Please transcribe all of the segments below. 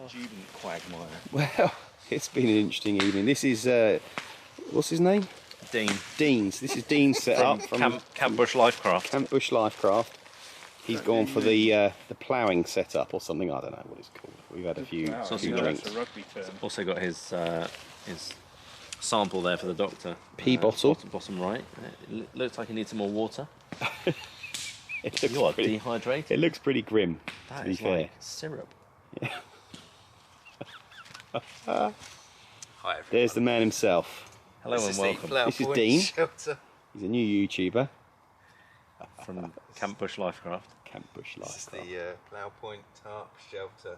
Student quagmire. Well, it's been an interesting evening. This is, what's his name? Dean's. This is Dean's set up from Camp Bush Lifecraft. Camp Bush Lifecraft. He's gone for the ploughing setup or something. I don't know what it's called. We've had a few drinks. Also got his sample there for the doctor. Pea bottle. Bottom right. It looks like he needs some more water. You are dehydrated. It looks pretty grim. That to be is fair. like syrup. Yeah. Hi everyone. There's the man himself. Hello and welcome. This is Dean. Shelter. He's a new YouTuber. From Camp Bush Lifecraft. Camp Bush This is Lifecraft. the Plough Point Tarp Shelter.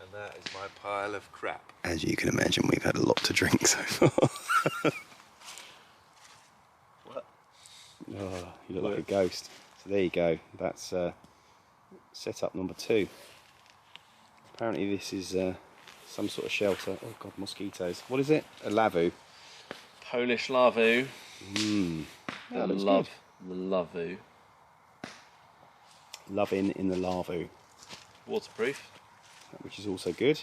And that is my pile of crap. As you can imagine, we've had a lot to drink so far. What? Oh, you look like a ghost. So there you go. That's setup number 2. Apparently this is some sort of shelter. Oh god, mosquitoes. What is it? A lavu. Polish lavu. That looks The lavu. Loving in the lavu, Waterproof. which is also good.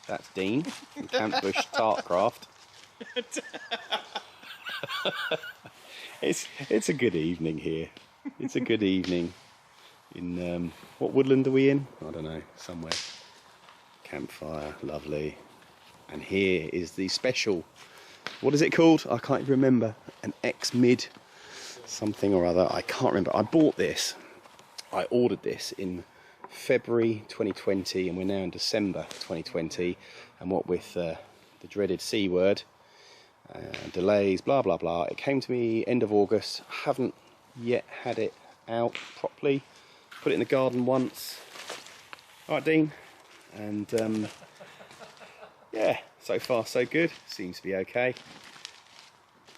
That's Dean from Camp Bush Tartcraft. It's a good evening here. It's a good evening. In what woodland are we in? I don't know. Somewhere. Campfire, lovely. And here is the special. What is it called? I can't even remember. An X-Mid something or other. I can't remember. I bought this. I ordered this in February 2020 and we're now in December 2020, and what with the dreaded C word, delays, blah blah blah, it came to me end of August. I haven't yet had it out properly. Put it in the garden once. Alright Dean, and yeah, so far so good, seems to be okay.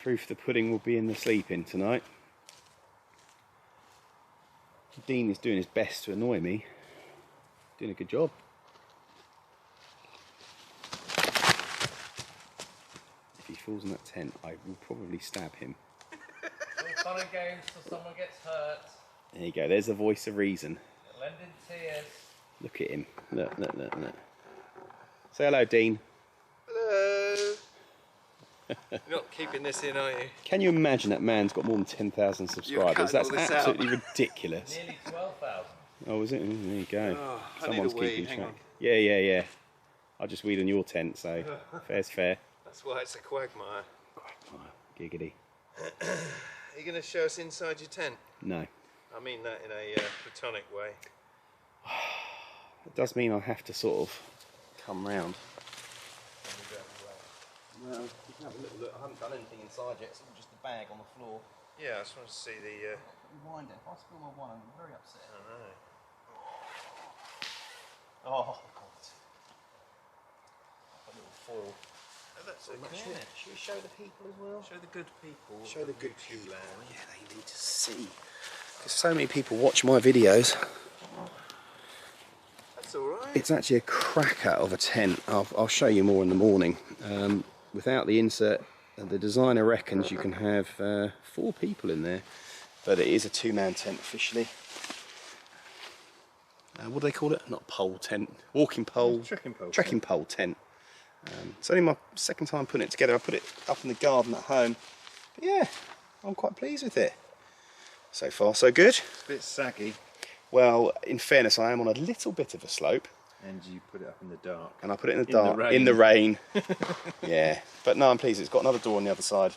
Proof the pudding will be in the sleep-in tonight. Dean is doing his best to annoy me. Doing a good job. If he falls in that tent, I will probably stab him. All fun and games till someone gets hurt. There you go, there's the voice of reason. Lending tears. Look at him. Look, look, look, look. Say hello, Dean. Hello. You're not keeping this in, are you? Can you imagine that man's got more than 10,000 subscribers? That's all this absolutely ridiculous. Nearly 12,000. Oh, is it? There you go. Oh, Someone's I need a wee, keeping hang track. on. Yeah, yeah, yeah. I'll just weed on your tent, so fair's fair. That's why it's a quagmire. Quagmire. Giggity. Are you going to show us inside your tent? No. I mean that in a platonic way. It does mean I have to sort of come round. Well, you can have a little look. I haven't done anything inside yet, it's all just a bag on the floor. Yeah, I just want to see the... Rewind it. If I spill my wine, I'm very upset. I don't know. Oh, God. A little foil. Oh, that's okay. Should we show the people as well? Show the good people. Show the good people. land. Yeah, they need to see. Because so many people watch my videos. That's alright. It's actually a cracker of a tent. I'll show you more in the morning. Without the insert, the designer reckons you can have 4 people in there, but it is a 2-man tent officially. What do they call it? Not a pole tent, walking pole, trekking pole tent. It's only my second time putting it together. I put it up in the garden at home, but yeah, I'm quite pleased with it. So far so good. It's a bit saggy. Well, in fairness, I am on a little bit of a slope. And you put it up in the dark. And I put it in the dark, in the rain. Yeah, but no, I'm pleased. It's got another door on the other side.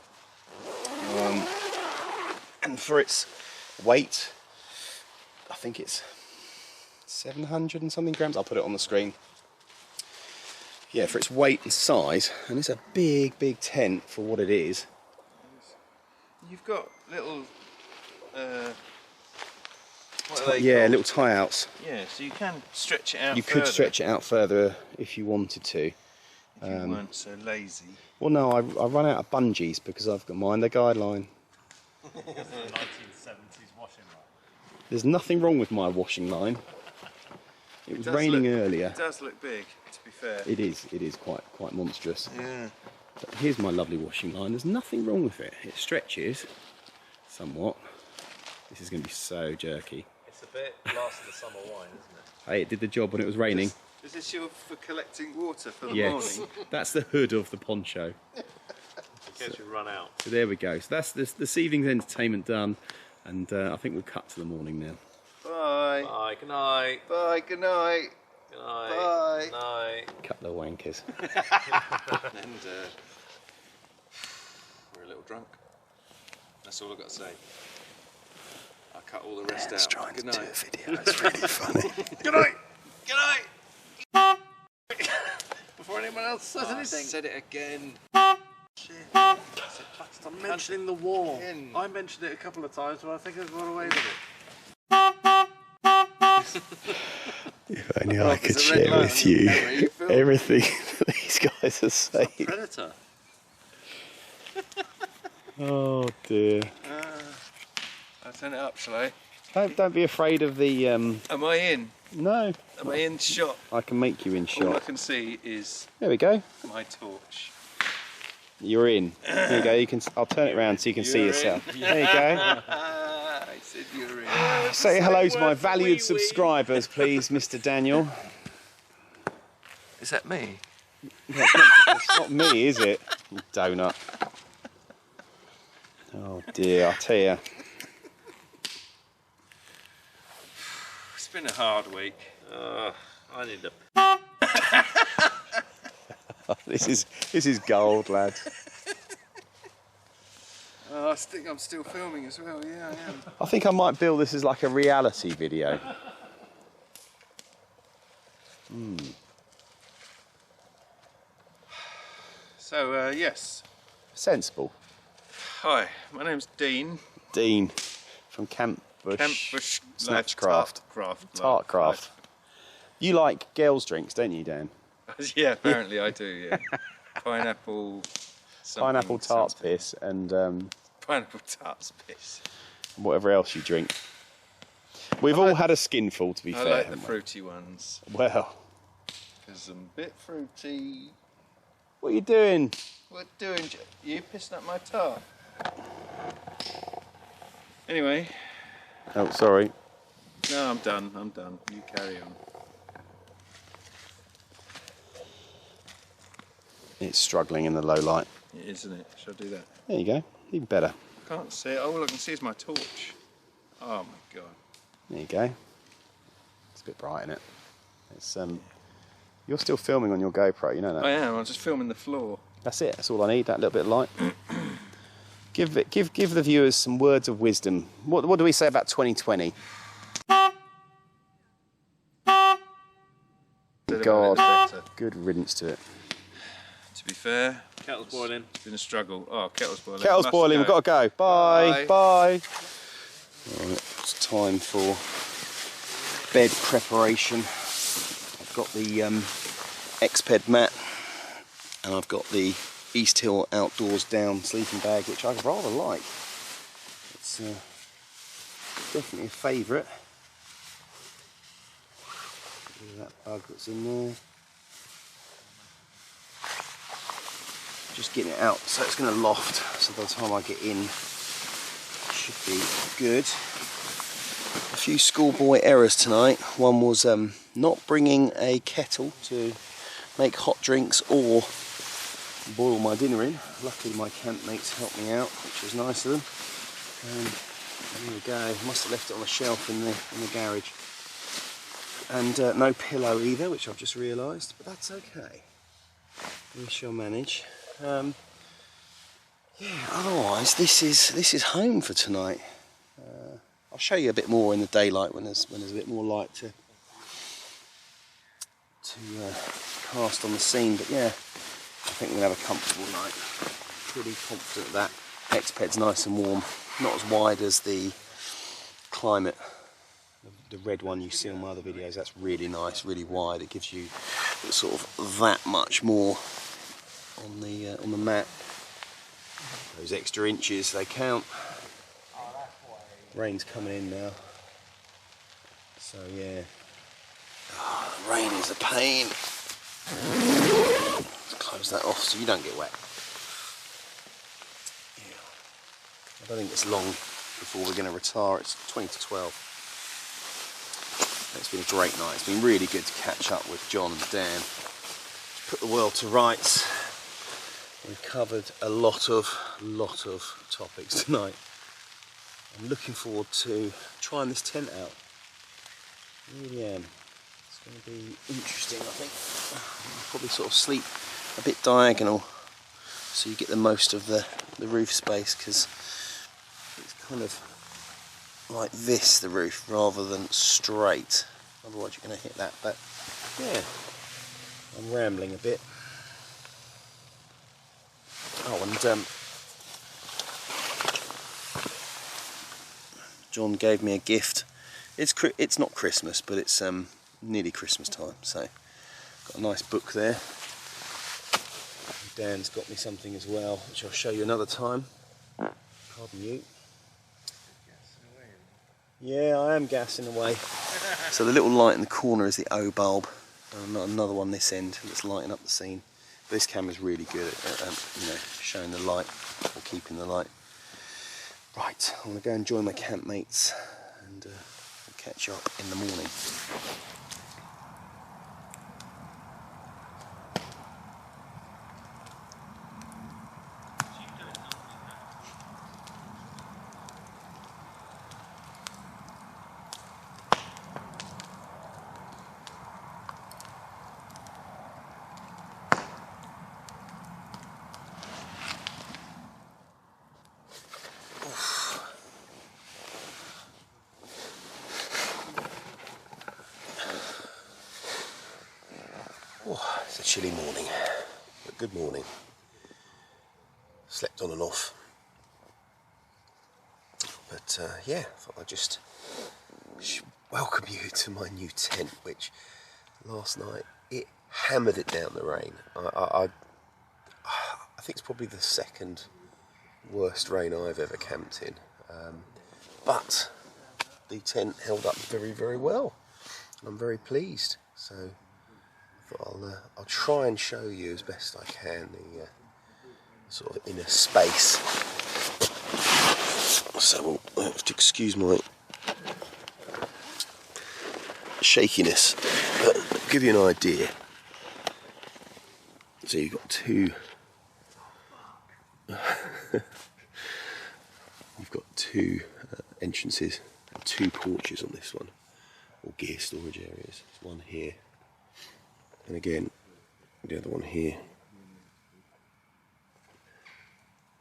And for its weight, I think it's 700 and something grams. I'll put it on the screen. Yeah, for its weight and size, and it's a big, big tent for what it is. You've got little... Little tie-outs. Yeah, so you can stretch it out You could stretch it out further if you wanted to. If you weren't so lazy. Well, no, I run out of bungees because I've got mine the guideline. That's the 1970s washing line. There's nothing wrong with my washing line. It was raining earlier. It does look big, to be fair. It is quite monstrous. Yeah. But here's my lovely washing line. There's nothing wrong with it. It stretches somewhat. This is going to be so jerky. It's a bit last of the summer wine, isn't it? Hey, it did the job when it was raining. Is this your for collecting water for the Yes, morning? that's the hood of the poncho. In case you run out. So there we go. So that's this evening's entertainment done, and I think we'll cut to the morning now. Bye. Bye, good night. Bye, good night. Good night. Bye. Good night. Couple of wankers. And we're a little drunk. That's all I've got to say. I'll cut all the rest out. Trying Good to do night. a video. It's really funny. Good night. Good night. Before anyone else says I said it again. Shit. Stop mentioning the war. Again. I mentioned it a couple of times, but I think I've got away with it. If only I could there's a red share light with on your you camera, you film. everything that these guys are saying. Predator. Oh dear. I'll turn it up, shall I? Don't be afraid of the. Am I in? No, Am I in shot? I can make you in All I shot. can see is There we go. my torch. You're in. There you go. You can. I'll turn it around so you can see You're yourself. in. There you go. I said you're in. Say hello to my valued subscribers, please, Mr. Daniel. Is that me? Yeah, it's not me, is it? You donut. Oh dear, I tell you. It's been a hard week. I need a... This is gold, lad. Oh, I think I'm still filming as well. Yeah, I am. I think I might build this as like a reality video. So, yes. Sensible. Hi, my name's Dean. Dean from Camp Bush. Campbush Snatchcraft. Craft. Tartcraft. You like girls' drinks, don't you, Dan? Yeah, apparently I do, yeah. Pineapple... something, Pineapple tarts something. piss and Pineapple tarts piss. whatever else you drink. We've all had a skinful, to be I fair. like the haven't we? fruity ones. Well, Because I'm a bit fruity. what are you doing? What doing? You pissing up my tart? Anyway, Oh, sorry. no, I'm done. I'm done. You carry on. It's struggling in the low light. It is, isn't it? Shall I do that? There you go. Even better. Can't see it. All I can see is my torch. Oh my god. There you go. It's a bit bright, isn't it? It's You're still filming on your GoPro, you know that. I am. I'm just filming the floor. That's it. That's all I need. That little bit of light. Give the viewers some words of wisdom. What do we say about 2020? God, Better. good riddance to it. To be fair, Kettle's boiling. it's been a struggle. Oh, kettle's boiling. Kettle's Must boiling. We've got to go. Bye. Bye. Bye. Right, it's time for bed preparation. I've got the Exped mat, and I've got the East Hill Outdoors Down sleeping bag, which I rather like. It's definitely a favourite. Look at that bug that's in there. Just getting it out so it's going to loft, so by the time I get in it should be good. A few schoolboy errors tonight. One was not bringing a kettle to make hot drinks or boil my dinner in. Luckily my campmates helped me out, which was nice of them. And there we go. Must have left it on a shelf in the garage. And no pillow either, which I've just realised, but that's okay. We shall manage. Yeah. Otherwise, this is home for tonight. I'll show you a bit more in the daylight when there's a bit more light to cast on the scene. But yeah, I think we'll have a comfortable night. Pretty confident that Exped's nice and warm, not as wide as the Climate. The red one you see on my other videos, that's really nice, really wide. It gives you sort of that much more on the mat. Those extra inches, they count. Rain's coming in now, so yeah. Oh, the rain is a pain. Let's close that off so you don't get wet. Yeah. I don't think it's long before we're going to retire. It's 20 to 12. it's been a great night. It's been really good to catch up with John and Dan, put the world to rights. We've covered a lot of topics tonight. I'm looking forward to trying this tent out. I really am. It's going to be interesting, I think. I'll probably sort of sleep a bit diagonal so you get the most of the roof space, because it's kind of like this, the roof, rather than straight. Otherwise you're going to hit that. But yeah, I'm rambling a bit. Oh, and John gave me a gift. It's not Christmas, but it's nearly Christmas time, so got a nice book there. Dan's got me something as well, which I'll show you another time. Pardon you. Yeah, I am gassing away. So the little light in the corner is the O bulb, and another one this end that's lighting up the scene. But this camera's really good at showing the light, or keeping the light. Right, I'm going to go and join my campmates and we'll catch up in the morning. Oh, it's a chilly morning, but good morning. Slept on and off. But yeah, I thought I'd just welcome you to my new tent, which last night it hammered it down the rain. I think it's probably the second worst rain I've ever camped in. But the tent held up very, very well. I'm very pleased. So I'll try and show you as best I can the sort of inner space. So I'll have to excuse my shakiness, but I'll give you an idea. So you've got two entrances, two porches on this one, or gear storage areas. There's one here, and again the other one here.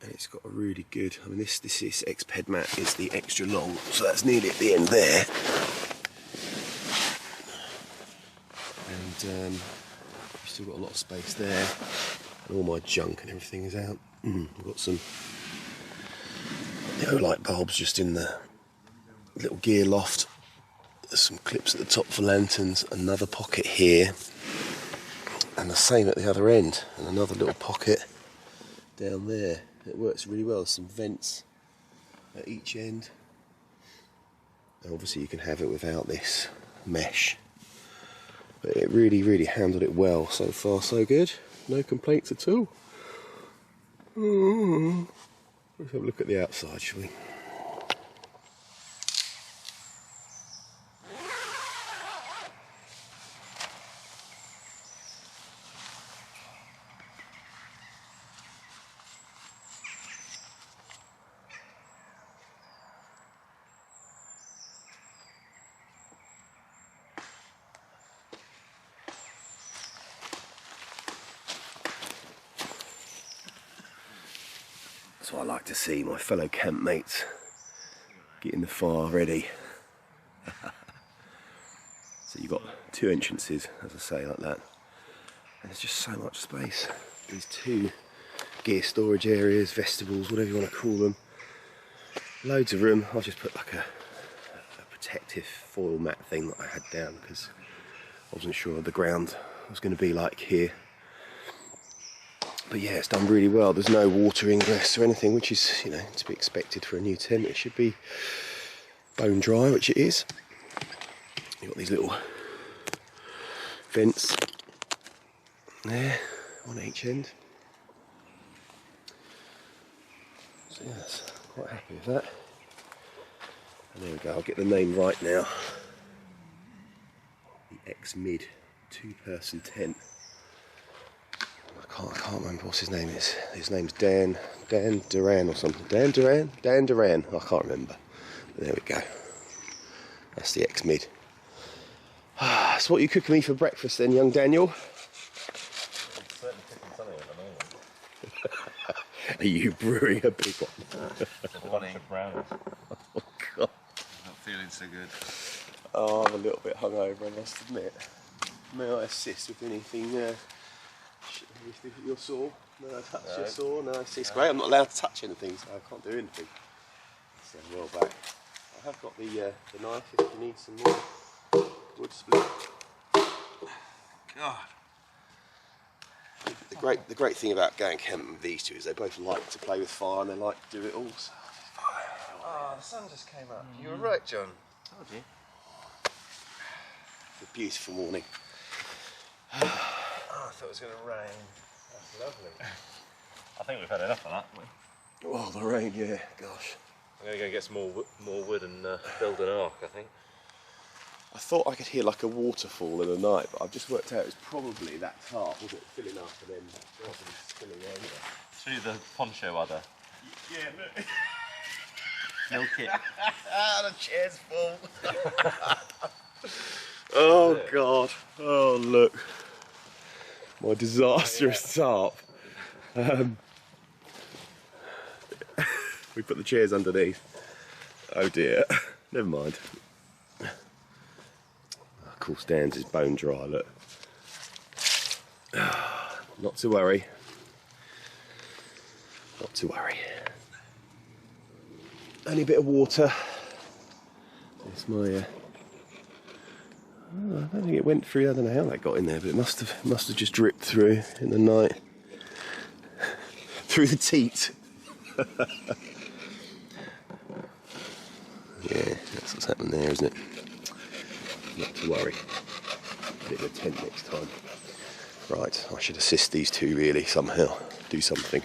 And it's got a really good, I mean this is X-Ped mat is the extra long, so that's nearly at the end there. And we've still got a lot of space there, and all my junk and everything is out. I've got some light bulbs just in the little gear loft. There's some clips at the top for lanterns, another pocket here, and the same at the other end, and another little pocket down there. It works really well. There's some vents at each end. And obviously you can have it without this mesh, but it really handled it well. So far so good, no complaints at all. Let's have a look at the outside, shall we? So I like to see my fellow campmates getting the fire ready. So you've got two entrances, as I say, like that. And there's just so much space. These two gear storage areas, vestibules, whatever you want to call them. Loads of room. I'll just put like a protective foil mat thing that I had down because I wasn't sure the ground was going to be like here. But yeah, it's done really well. There's no water ingress or anything, which is, to be expected for a new tent. It should be bone dry, which it is. You've got these little vents there, on each end. So yes, quite happy with that. And there we go, I'll get the name right now. ex-mid 2-person tent. I can't remember what his name is. His name's Dan Duran or something. Dan Duran. I can't remember. But there we go. That's the ex-mid. So what are you cooking me for breakfast then, young Daniel? I'm certainly cooking something at the moment. Are you brewing a big one? A bunch of brownies. Oh God. Not feeling so good. Oh, I'm a little bit hungover, I must admit. May I assist with anything? With your saw? No, touch your saw? No, it's great. I'm not allowed to touch anything, so I can't do anything. So well back. I have got the knife if you need some more wood split. God. The great thing about going camping with these two is they both like to play with fire and they like to do it all. So. Oh, the sun just came up. You were right, John. Told you. It's a beautiful morning. Oh, I thought it was going to rain. That's lovely. I think we've had enough of that, haven't we? Oh, the rain, yeah, gosh. I'm going to go get some more wood and build an ark, I think. I thought I could hear like a waterfall in the night, but I've just worked out it's probably that tarp, was it, filling up and then spilling over. Through the poncho udder. Yeah, look. Milk it. The chair's full. Oh God. Oh look. My disastrous tarp. We put the chairs underneath. Oh dear. Never mind. Of course, Dan's is bone dry, look. Not to worry. Not to worry. Only a bit of water. It's my. I don't think it went through. I don't know how that got in there, but it must have just dripped through in the night. Through the teat. Yeah, that's what's happened there, isn't it? Not to worry. Bit of a tent next time. Right, I should assist these two really somehow. Do something.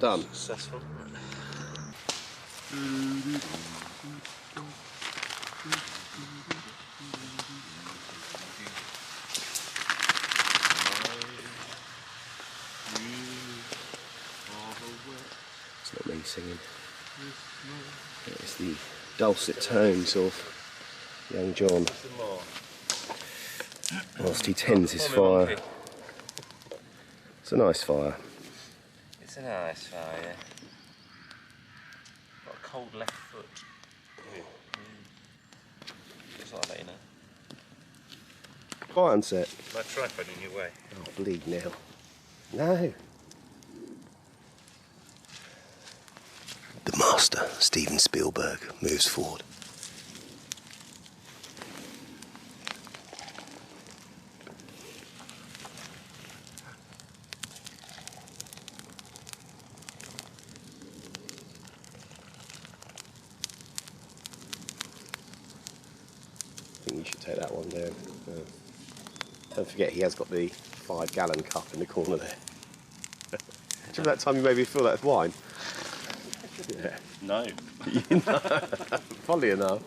done. Successful. It's not me singing. It's the dulcet tones of young John whilst he tends his fire. It's a nice fire. It's a nice fire, yeah. Got a cold left foot. Just thought I'd let you know. Quiet on set. My tripod in your way. Oh, bleed now. No. The master, Steven Spielberg, moves forward. I think you should take that one down. Don't forget he has got the 5-gallon cup in the corner there. Do you remember that time you made me feel that with wine? Yeah. No. Funnily enough.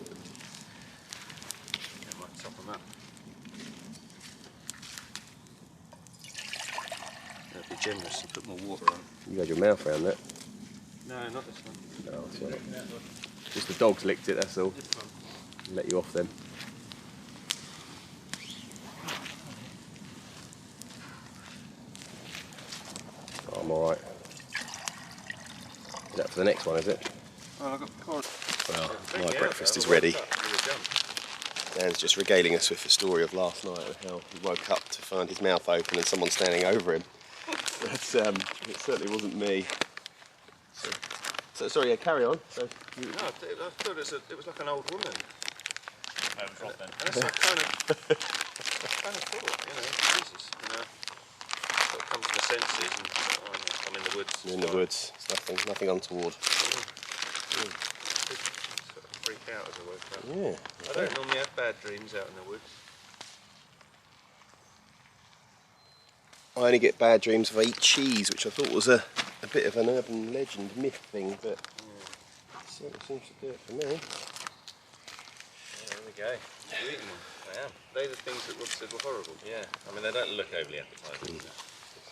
I might top them up. That'd be generous and put more water on. You had your mouth around that. No, not this one. No, it's all right. Just the dogs licked it, that's all. This one. Let you off then. Oh, I'm alright. Is that for the next one, is it? Well, I've got cord. Well, my breakfast is ready. Dan's just regaling us with the story of last night and how he woke up to find his mouth open and someone standing over him. But it certainly wasn't me. So sorry, yeah, carry on. So, No, I thought it was like an old woman. And that's what I kind of thought, you know, Jesus, you know, sort of come to my senses and oh, I'm in the woods. you're in the woods. It's nothing untoward. Sort of freak out as I woke up. Yeah. I don't normally have bad dreams out in the woods. I only get bad dreams if I eat cheese, which I thought was a bit of an urban legend myth thing, but it certainly seems to do it for me. Yeah, there we go. You're eating them. I am. They're the things that Rob said were horrible. Yeah. I mean, they don't look overly appetising.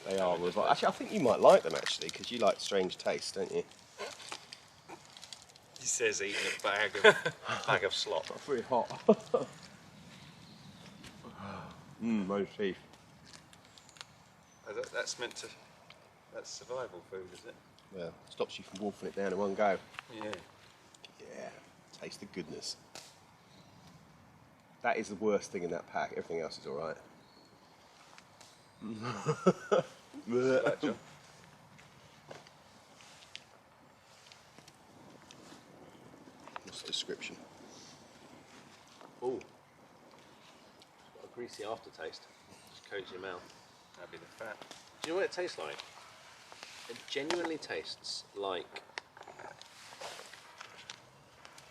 They are. Actually, I think you might like them actually, because you like strange tastes, don't you? He says eating a bag of slop. That's pretty hot. Most teeth. That's survival food, is it? Well, stops you from wolfing it down in one go. Yeah. Yeah, taste the goodness. That is the worst thing in that pack. Everything else is all right. Right, John. What's the description? Ooh. Got a greasy aftertaste. Just coats your mouth. That'd be the fat. Do you know what it tastes like? It genuinely tastes like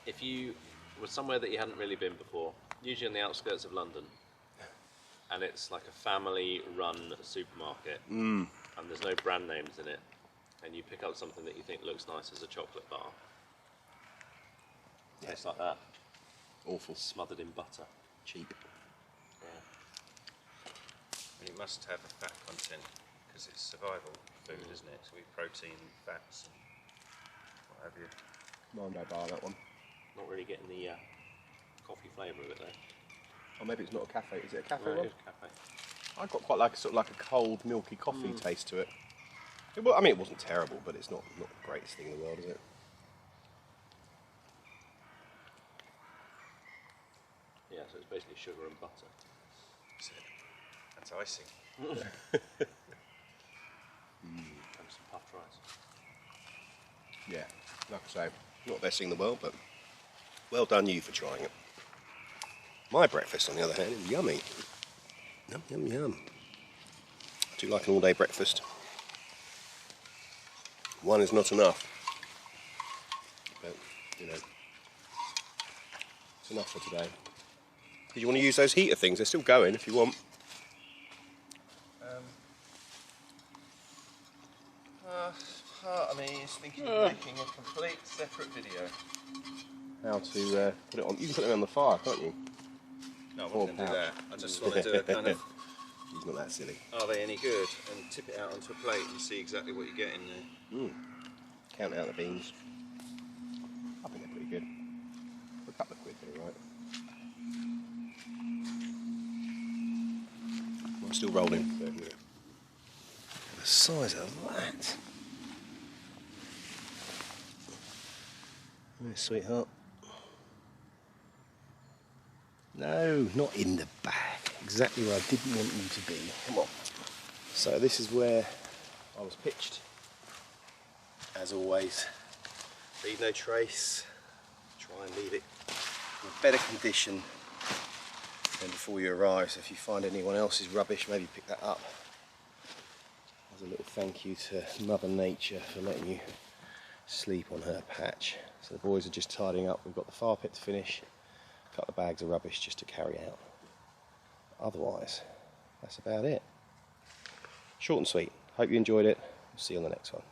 if you were somewhere that you hadn't really been before, usually on the outskirts of London, and it's like a family-run supermarket, and there's no brand names in it, and you pick up something that you think looks nice as a chocolate bar. Yeah. Tastes like that, Awful. smothered in butter. Cheap. Yeah. And it must have a fat content because it's survival food, isn't it? So we protein, fats, and what have you. Mondo bar, that one. Not really getting the coffee flavour of it though. Or maybe it's not a cafe. Is it a cafe No, one? it is cafe. I got quite like a sort of like a cold, milky coffee taste to it. Well, I mean, it wasn't terrible, but it's not the greatest thing in the world, is it? Yeah, so it's basically sugar and butter. That's it. That's icing. And some puffed rice. Yeah, like I say, not the best thing in the world, but well done you for trying it. My breakfast, on the other hand, is yummy. Yum, yum, yum. I do like an all-day breakfast. One is not enough. But, you know, it's enough for today. Did you want to use those heater things? They're still going if you want. part of me is thinking of making a complete separate video. How to put it on? You can put them on the fire, can't you? No, I wouldn't do that. I just want to do a kind of, He's not that silly. are they any good? And tip it out onto a plate and see exactly what you get in there. Count out the beans. I think they're pretty good. For a couple of quid, they're right. I'm still rolling. But, yeah. The size of that. Hey, sweetheart. No, not in the bag. Exactly where I didn't want you to be. Come on. So this is where I was pitched. As always, leave no trace. Try and leave it in better condition than before you arrive. So if you find anyone else's rubbish, maybe pick that up. As a little thank you to Mother Nature for letting you sleep on her patch. So the boys are just tidying up. We've got the fire pit to finish. A couple of bags of rubbish just to carry out. Otherwise, that's about it. Short and sweet. Hope you enjoyed it. See you on the next one.